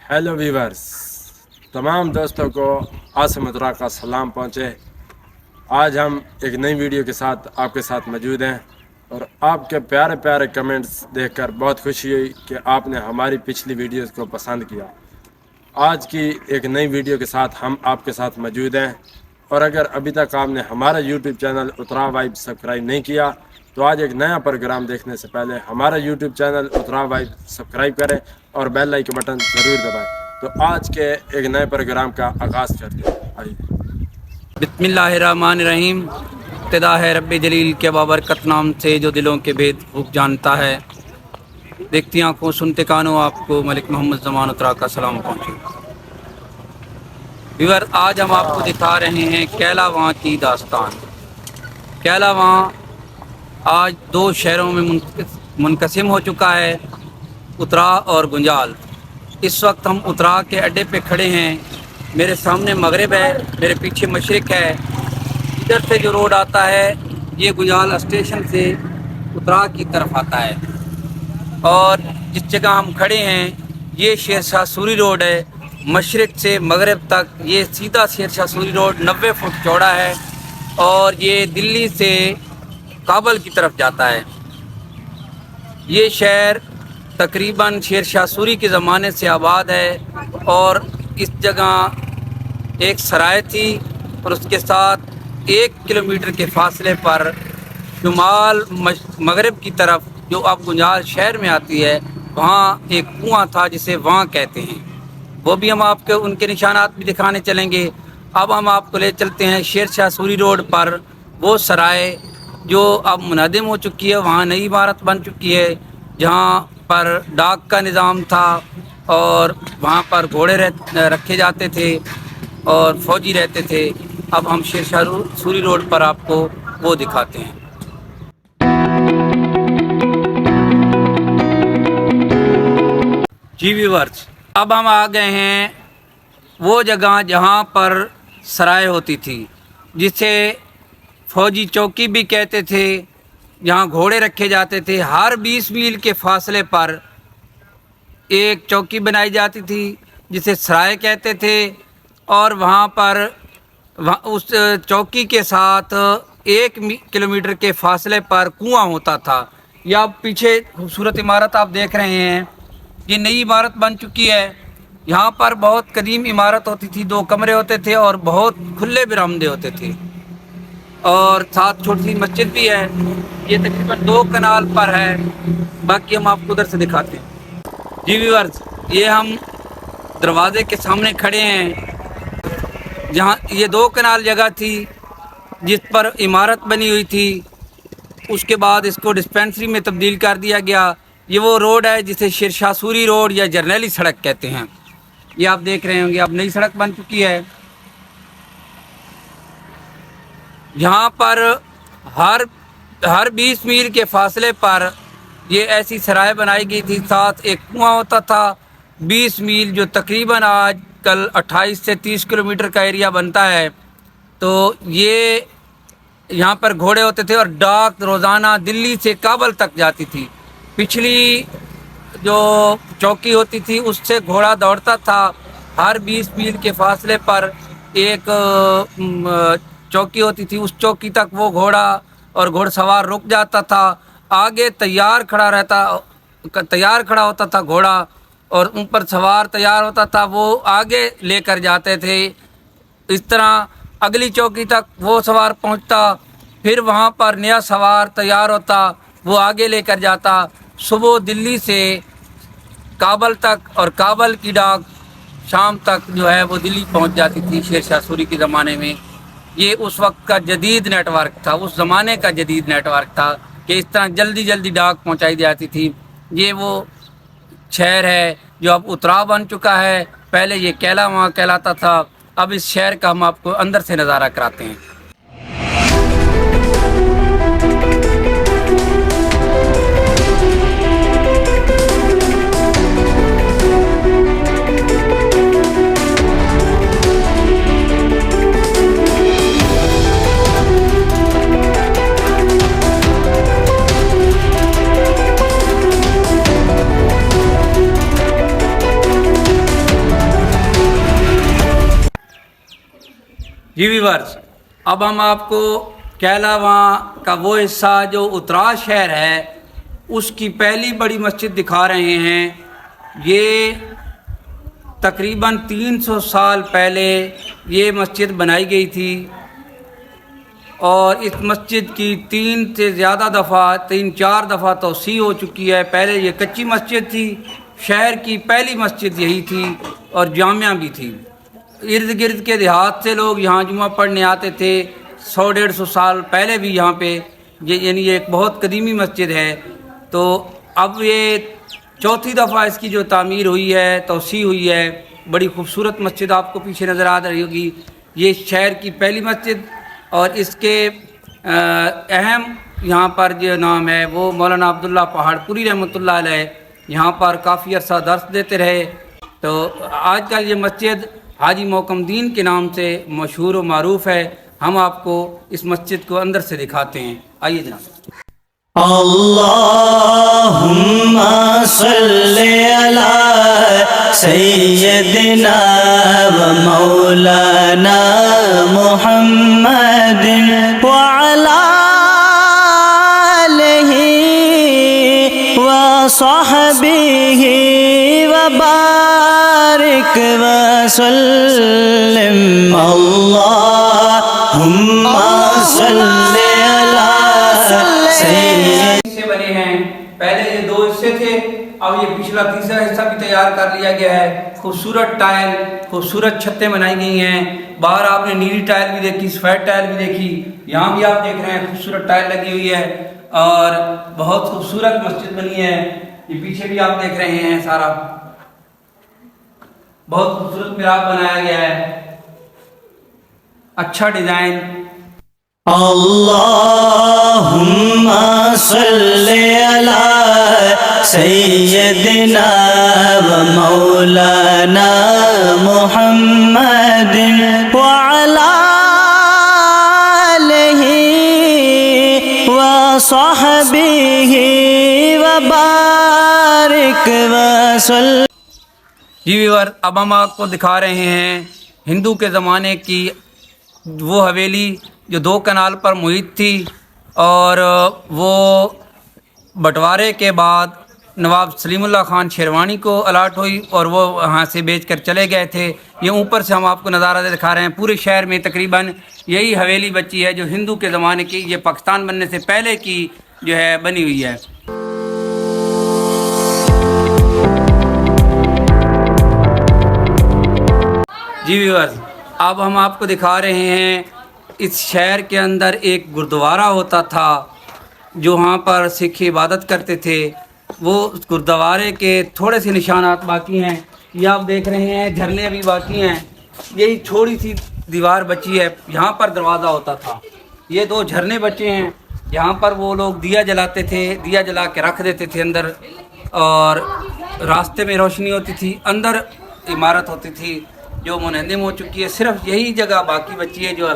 Hello viewers, तमाम दोस्तों को आसिम उतरा का सलाम पहुँचे। आज हम एक नई वीडियो के साथ आपके साथ मौजूद हैं और आपके प्यारे प्यारे कमेंट्स देखकर बहुत खुशी हुई कि आपने हमारी पिछली वीडियोस को पसंद किया। आज की एक नई वीडियो के साथ हम आपके साथ मौजूद हैं और अगर अभी तक आपने हमारा यूट्यूब चैनल उतरा वाइब सब्सक्राइब नहीं किया तो आज एक नया प्रोग्राम देखने से पहले हमारा यूट्यूब चैनल उतरा वाइब सब्सक्राइब करें और बेल आइकन बटन ज़रूर दबाएं। तो आज के एक नए प्रोग्राम का आगाज़ करते हैं। आइए। बिस्मिल्लाहिर्रहमानिर्रहीम। इब्तिदा है रब्बे जलील के बाबरकत नाम से जो दिलों के भेद खूब जानता है। देखती आंखों सुनते कानों आपको मलिक मोहम्मद ज़मान उतरा का सलाम पहुँचे। व्यूअर, आज हम आपको दिखा रहे हैं कैलावां की दास्तान। कैलावां आज दो शहरों में मुनक़सिम हो चुका है, उतरा और गुंजाल। इस वक्त हम उतरा के अड्डे पे खड़े हैं। मेरे सामने मगरिब है, मेरे पीछे मशरिक़ है। इधर से जो रोड आता है ये गुंजाल स्टेशन से उतरा की तरफ आता है और जिस जगह हम खड़े हैं ये शेर शाह सूरी रोड है। मशरिक़ से मगरिब तक ये सीधा शेर शाह सूरी रोड 90 फुट चौड़ा है और ये दिल्ली से काबल की तरफ जाता है। ये शहर तकरीबन शेर शाह सूरी के ज़माने से आबाद है और इस जगह एक सराय थी और उसके साथ 1 किलोमीटर के फासले पर शुमाल मगरिब की तरफ जो अब गुंजाल शहर में आती है वहाँ एक कुआं था जिसे वहाँ कहते हैं। वो भी हम आपको उनके निशानात भी दिखाने चलेंगे। अब हम आपको ले चलते हैं शेर शाह सूरी रोड पर वो सराय जो अब मुनहदम हो चुकी है। वहाँ नई इमारत बन चुकी है जहाँ पर डाक का निज़ाम था और वहाँ पर घोड़े रखे जाते थे और फौजी रहते थे। अब हम शेर शाह सूरी रोड पर आपको वो दिखाते हैं। जी व्यूअर्स, अब हम आ गए हैं वो जगह जहाँ पर सराय होती थी जिसे फौजी चौकी भी कहते थे, जहाँ घोड़े रखे जाते थे। हर 20 मील के फासले पर एक चौकी बनाई जाती थी जिसे सराय कहते थे और वहाँ पर उस चौकी के साथ 1 किलोमीटर के फासले पर कुआं होता था। या पीछे खूबसूरत इमारत आप देख रहे हैं, ये नई इमारत बन चुकी है। यहाँ पर बहुत कदीम इमारत होती थी, 2 कमरे होते थे और बहुत खुले बरामदे होते थे और साथ छोटी सी मस्जिद भी है। ये तकरीबन 2 कनाल पर है। बाकी हम आपको उधर से दिखाते हैं। जी व्यूअर्स, ये हम दरवाजे के सामने खड़े हैं जहाँ ये 2 कनाल जगह थी जिस पर इमारत बनी हुई थी। उसके बाद इसको डिस्पेंसरी में तब्दील कर दिया गया। ये वो रोड है जिसे शेर शाह सूरी रोड या जरनैली सड़क कहते हैं। ये आप देख रहे होंगे, अब नई सड़क बन चुकी है। यहाँ पर हर 20 मील के फासले पर ये ऐसी सराय बनाई गई थी। साथ एक कुआं होता था। 20 मील जो तकरीबन आज कल 28 से 30 किलोमीटर का एरिया बनता है। तो ये यहाँ पर घोड़े होते थे और डाक रोज़ाना दिल्ली से काबल तक जाती थी। पिछली जो चौकी होती थी उससे घोड़ा दौड़ता था। हर 20 मील के फासले पर एक चौकी होती थी, उस चौकी तक वो घोड़ा और घोड़सवार रुक जाता था। आगे तैयार खड़ा होता था घोड़ा और उन पर सवार तैयार होता था, वो आगे लेकर जाते थे। इस तरह अगली चौकी तक वो सवार पहुंचता, फिर वहां पर नया सवार तैयार होता, वो आगे लेकर जाता। सुबह दिल्ली से काबल तक और काबल की डाक शाम तक जो है वो दिल्ली पहुंच जाती थी शेर शाह सूरी के ज़माने में। ये उस वक्त का जदीद नेटवर्क था, उस ज़माने का जदीद नेटवर्क था कि इस तरह जल्दी जल्दी डाक पहुंचाई जाती थी। ये वो शहर है जो अब उतरा बन चुका है। पहले ये कैलावां कहलाता था। अब इस शहर का हम आपको अंदर से नज़ारा कराते हैं। जी व्यूअर्स, अब हम आपको कैलावां का वो हिस्सा जो उत्तराज शहर है उसकी पहली बड़ी मस्जिद दिखा रहे हैं। ये तकरीबन 300 साल पहले ये मस्जिद बनाई गई थी और इस मस्जिद की 3 से ज़्यादा दफ़ा 3-4 दफ़ा तोसी हो चुकी है। पहले ये कच्ची मस्जिद थी, शहर की पहली मस्जिद यही थी और जामिया भी थी। इर्द गिर्द के देहात से लोग यहाँ जुमा पढ़ने आते थे। 100-150 साल पहले भी यहाँ पे यानी ये एक बहुत कदीमी मस्जिद है। तो अब ये चौथी दफ़ा इसकी जो तामीर हुई है, तोसी हुई है। बड़ी खूबसूरत मस्जिद आपको पीछे नज़र आ रही होगी। ये शहर की पहली मस्जिद और इसके अहम यहाँ पर जो नाम है वो मौलाना अब्दुल्ला पहाड़पुरी रहमतुल्लाह अलैह यहाँ पर काफ़ी अरसा दर्स देते रहे। तो आजकल ये मस्जिद हाजी मोकमदीन के नाम से मशहूर व मारूफ़ है। हम आपको इस मस्जिद को अंदर से दिखाते हैं, आइए जनाब। अल्लाहुम्मा सल्ली अला सय्यदिना व मौलाना मुहम्मदिन व अला आलिहि व सहबिहि व बारिक व सल्लिम। अल्लाहुम्मा सल्ली अला हिस्से बने हैं। पहले ये 2 हिस्से थे, अब ये पिछला तीसरा हिस्सा भी तैयार कर लिया गया है। खूबसूरत टाइल, खूबसूरत छतें बनाई गई हैं। बाहर आपने नीली टाइल भी देखी, सफ़ेद टाइल भी देखी, यहाँ भी आप देख रहे हैं खूबसूरत टाइल लगी हुई है और बहुत खूबसूरत मस्जिद बनी है। ये पीछे भी आप देख रहे हैं, सारा बहुत खूबसूरत मिराब बनाया गया है, अच्छा डिज़ाइन। अल्लाहुम्मा सल्ली अला सय्यदिना व मौलाना मुहम्मदिन व अला आलिहि व सहबिहि व बारिक व सल्लिम। जी व्यूअर, अब हम आपको दिखा रहे हैं हिंदू के ज़माने की वो हवेली जो 2 कनाल पर मुहित थी और वो बंटवारे के बाद नवाब सलीमुल्लाह खान शेरवानी को अलाट हुई और वो वहाँ से बेचकर चले गए थे। ये ऊपर से हम आपको नज़ारा दिखा रहे हैं। पूरे शहर में तकरीबन यही हवेली बची है जो हिंदू के ज़माने की, ये पाकिस्तान बनने से पहले की जो है बनी हुई है। जी व्यूअर्स, अब हम आपको दिखा रहे हैं इस शहर के अंदर एक गुरुद्वारा होता था जो वहाँ पर सिख इबादत करते थे। वो गुरुद्वारे के थोड़े से निशानात बाकी हैं। ये आप देख रहे हैं, झरने अभी बाकी हैं। यही थोड़ी सी दीवार बची है, यहाँ पर दरवाज़ा होता था। ये 2 झरने बचे हैं, यहाँ पर वो लोग दिया जलाते थे, दिया जला के रख देते थे अंदर और रास्ते में रोशनी होती थी। अंदर इमारत होती थी जो मुनहदम हो चुकी है। सिर्फ यही जगह बाकी बची है जो